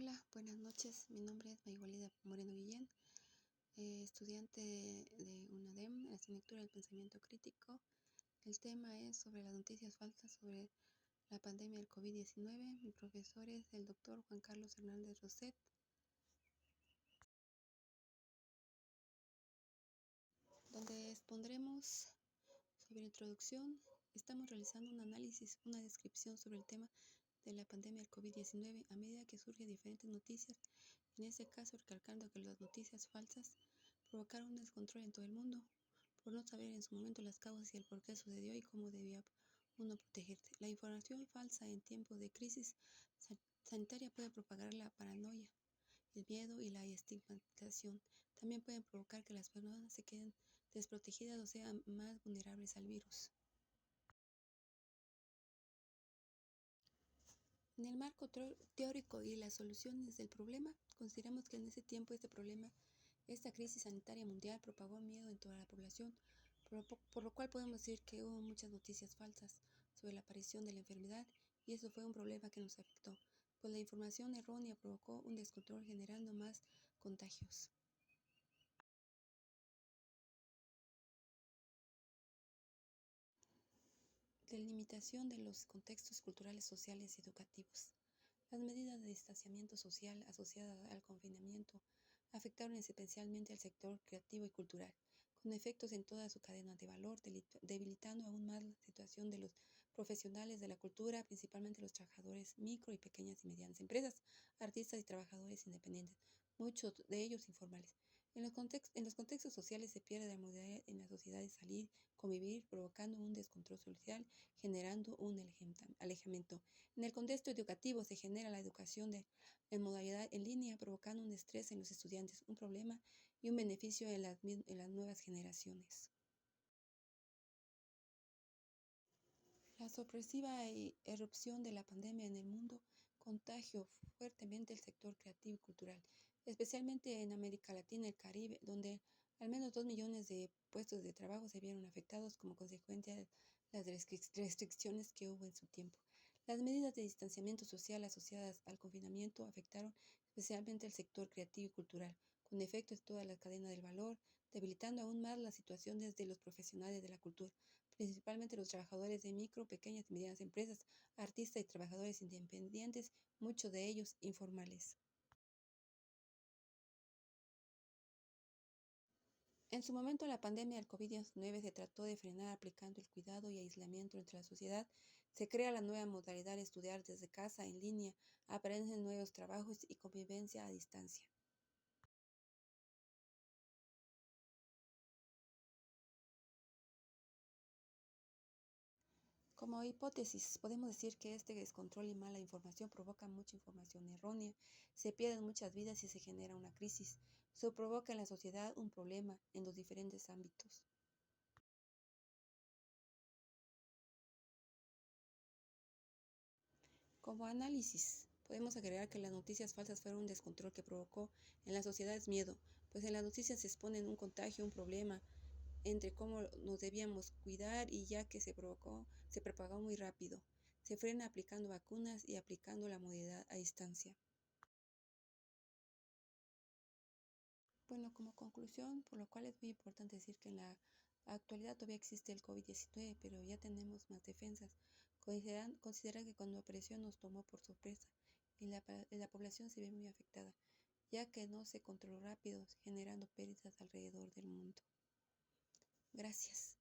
Hola, buenas noches. Mi nombre es Maywalida Moreno Guillén, estudiante de UNADEM, la asignatura del pensamiento crítico. El tema es sobre las noticias falsas sobre la pandemia del COVID-19. Mi profesor es el doctor Juan Carlos Hernández Roset, donde expondremos sobre introducción. Estamos realizando un análisis, una descripción sobre el tema de la pandemia del COVID-19 a medida que surgen diferentes noticias, en este caso recalcando que las noticias falsas provocaron un descontrol en todo el mundo por no saber en su momento las causas y el por qué sucedió y cómo debía uno protegerse. La información falsa en tiempos de crisis sanitaria puede propagar la paranoia, el miedo y la estigmatización. También pueden provocar que las personas se queden desprotegidas o sean más vulnerables al virus. En el marco teórico y las soluciones del problema, consideramos que en ese tiempo esta crisis sanitaria mundial propagó miedo en toda la población, por lo cual podemos decir que hubo muchas noticias falsas sobre la aparición de la enfermedad y eso fue un problema que nos afectó, pues la información errónea provocó un descontrol generando más contagios. Delimitación de los contextos culturales, sociales y educativos. Las medidas de distanciamiento social asociadas al confinamiento afectaron especialmente al sector creativo y cultural, con efectos en toda su cadena de valor, debilitando aún más la situación de los profesionales de la cultura, principalmente los trabajadores micro y pequeñas y medianas empresas, artistas y trabajadores independientes, muchos de ellos informales. En los contextos sociales se pierde la modalidad en la sociedad de salir, convivir, provocando un descontrol social, generando un alejamiento. En el contexto educativo se genera la educación en modalidad en línea, provocando un estrés en los estudiantes, un problema y un beneficio en las nuevas generaciones. La sorpresiva erupción de la pandemia en el mundo contagió fuertemente el sector creativo y cultural, especialmente en América Latina y el Caribe, donde al menos 2 millones de puestos de trabajo se vieron afectados como consecuencia de las restricciones que hubo en su tiempo. Las medidas de distanciamiento social asociadas al confinamiento afectaron especialmente el sector creativo y cultural, con efecto en toda la cadena del valor, debilitando aún más las situaciones de los profesionales de la cultura, principalmente los trabajadores de micro, pequeñas y medianas empresas, artistas y trabajadores independientes, muchos de ellos informales. En su momento, la pandemia del COVID-19 se trató de frenar aplicando el cuidado y aislamiento entre la sociedad. Se crea la nueva modalidad de estudiar desde casa, en línea, aparecen nuevos trabajos y convivencia a distancia. Como hipótesis, podemos decir que este descontrol y mala información provoca mucha información errónea, se pierden muchas vidas y se genera una crisis. Eso provoca en la sociedad un problema en los diferentes ámbitos. Como análisis, podemos agregar que las noticias falsas fueron un descontrol que provocó en las sociedades miedo, pues en las noticias se exponen un contagio, un problema entre cómo nos debíamos cuidar y ya que se propagó muy rápido. Se frena aplicando vacunas y aplicando la modalidad a distancia. Bueno, como conclusión, por lo cual es muy importante decir que en la actualidad todavía existe el COVID-19, pero ya tenemos más defensas. Considera que cuando apareció nos tomó por sorpresa y la población se ve muy afectada, ya que no se controló rápido, generando pérdidas alrededor del mundo. Gracias.